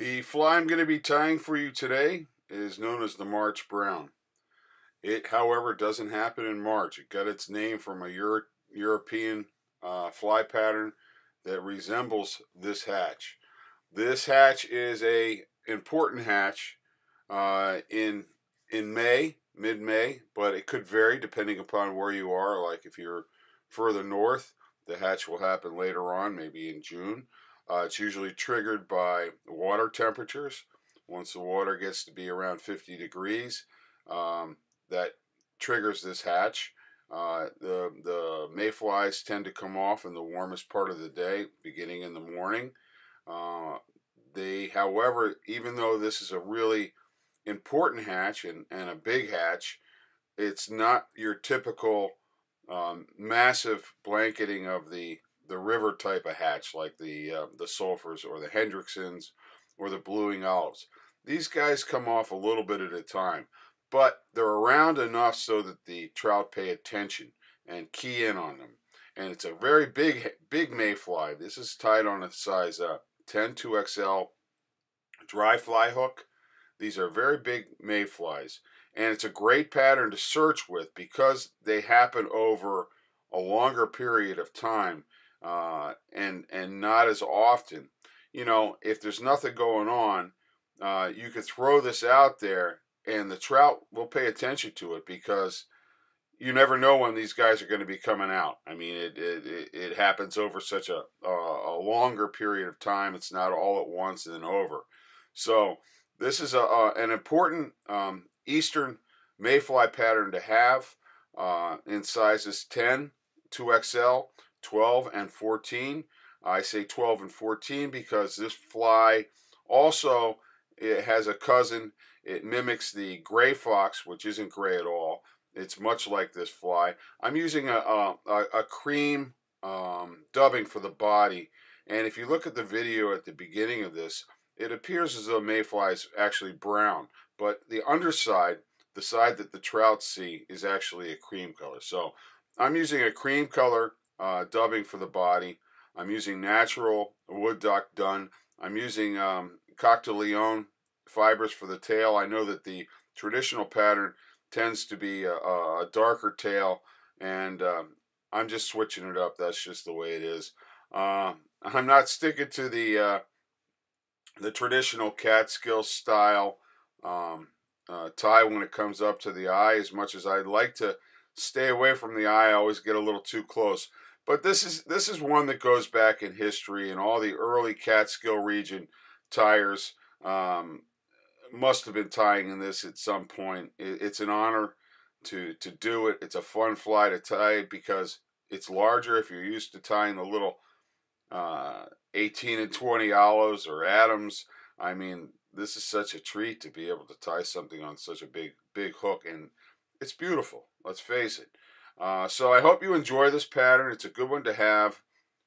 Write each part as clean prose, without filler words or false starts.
The fly I'm going to be tying for you today is known as the March Brown. It, however, doesn't happen in March. It got its name from a European fly pattern that resembles this hatch. This hatch is a important hatch in May, mid-May, but it could vary depending upon where you are. Like if you're further north, the hatch will happen later on, maybe in June. It's usually triggered by water temperatures. Once the water gets to be around 50 degrees, that triggers this hatch. The mayflies tend to come off in the warmest part of the day, beginning in the morning. However, even though this is a really important hatch and a big hatch, it's not your typical massive blanketing of the river type of hatch like the sulfers or the Hendricksons or the blueing olives. These guys come off a little bit at a time, but they're around enough so that the trout pay attention and key in on them. And it's a very big mayfly. This is tied on a size 10 2XL dry fly hook. These are very big mayflies, and it's a great pattern to search with because they happen over a longer period of time and not as often. You know, if there's nothing going on, you could throw this out there and the trout will pay attention to it because you never know when these guys are going to be coming out. I mean, it happens over such a longer period of time. It's not all at once and then over. So this is an important Eastern mayfly pattern to have in sizes 10, 2XL, 12, and 14. I say 12 and 14 because this fly also, it has a cousin. It mimics the gray fox, which isn't gray at all. It's much like this fly. I'm using a cream dubbing for the body, and if you look at the video at the beginning of this, it appears as though mayfly is actually brown, but the underside, the side that the trout see, is actually a cream color. So I'm using a cream color dubbing for the body. I'm using natural wood duck done. I'm using coq de leon fibers for the tail. I know that the traditional pattern tends to be a darker tail, and I'm just switching it up. That's just the way it is. I'm not sticking to the traditional Catskill style tie when it comes up to the eye as much as I'd like to stay away from the eye. I always get a little too close. But this is one that goes back in history, and all the early Catskill region tyers must have been tying in this at some point. It's an honor to do it. It's a fun fly to tie it because it's larger. If you're used to tying the little 18 and 20 olives or Adams, I mean, this is such a treat to be able to tie something on such a big hook, and it's beautiful, let's face it. So I hope you enjoy this pattern. It's a good one to have.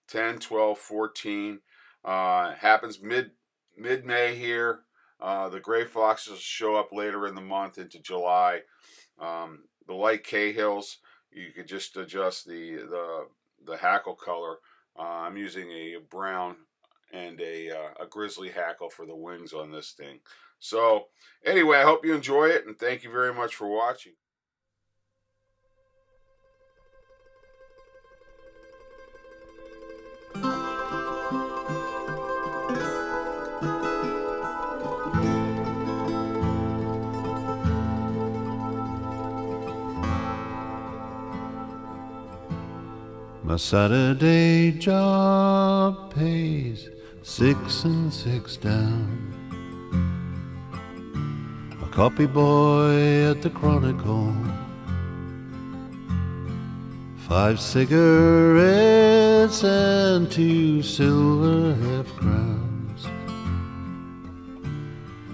10, 12, 14. Happens mid-May here. The gray foxes show up later in the month into July. The light Cahills, you could just adjust the hackle color. I'm using a brown and a grizzly hackle for the wings on this thing. So anyway, I hope you enjoy it, and thank you very much for watching. My Saturday job pays 6 and 6 down. A copy boy at the Chronicle, 5 cigarettes and 2 silver half-crowns.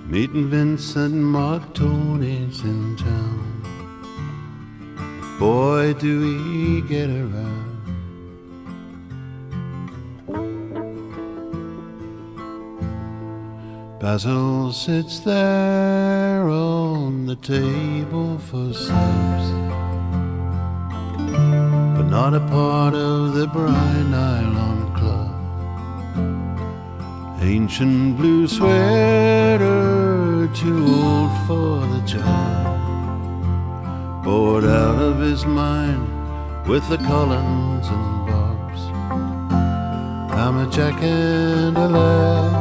Meeting Vincent and Mark Tony's in town. Boy, do we get around. Basil sits there on the table for subs, but not a part of the Bright Nylon Club. ancient blue sweater, too old for the job, bored out of his mind with the Collins and Bobs. I'm a jack and a lad,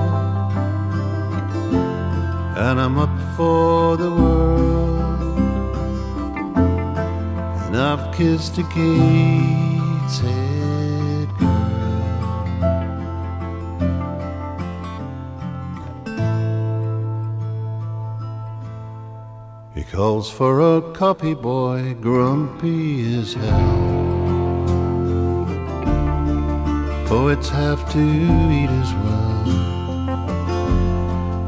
and I'm up for the world, and I've kissed a Gateshead girl. He calls for a copy boy, grumpy as hell. Poets have to eat as well.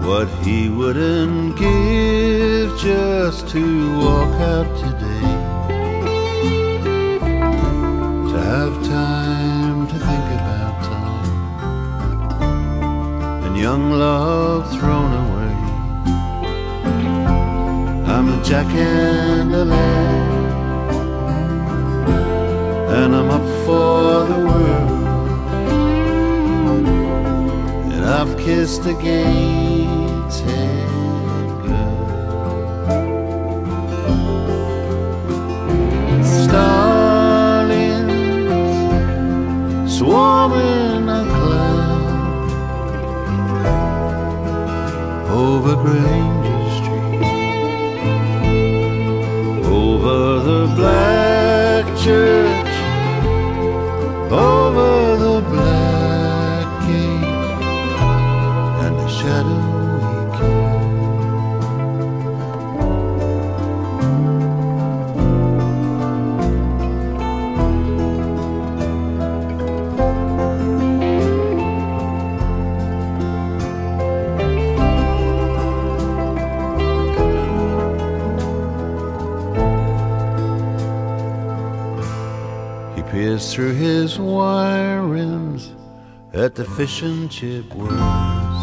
What he wouldn't give just to walk out today, to have time to think about time, and young love thrown away. I'm a jack and a lad, and I'm up for the world, and I've kissed a Gateshead girl. Starlings swarming a cloud over Granger Street, over the black church, over the black gate, and the shadowy quay. He peers through his wire rims at the fish and chip worms.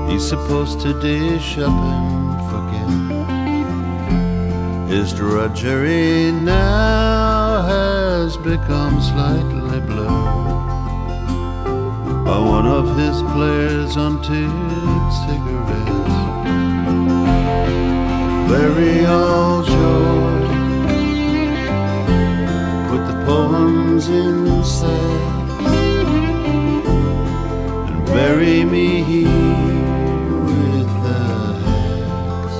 He's supposed to dish up and forget. His drudgery now has become slightly blurred by one of his players on tipped cigarettes. Bury all joy, put the poems in sacks, and bury me here with the hacks.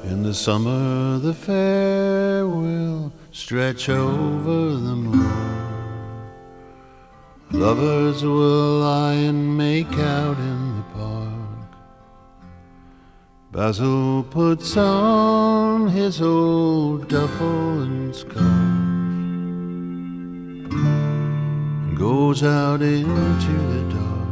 In the summer the fair will stretch over the moor. Lovers will lie and make out in the park. Basil puts on his old duffel and scarf and goes out into the dark.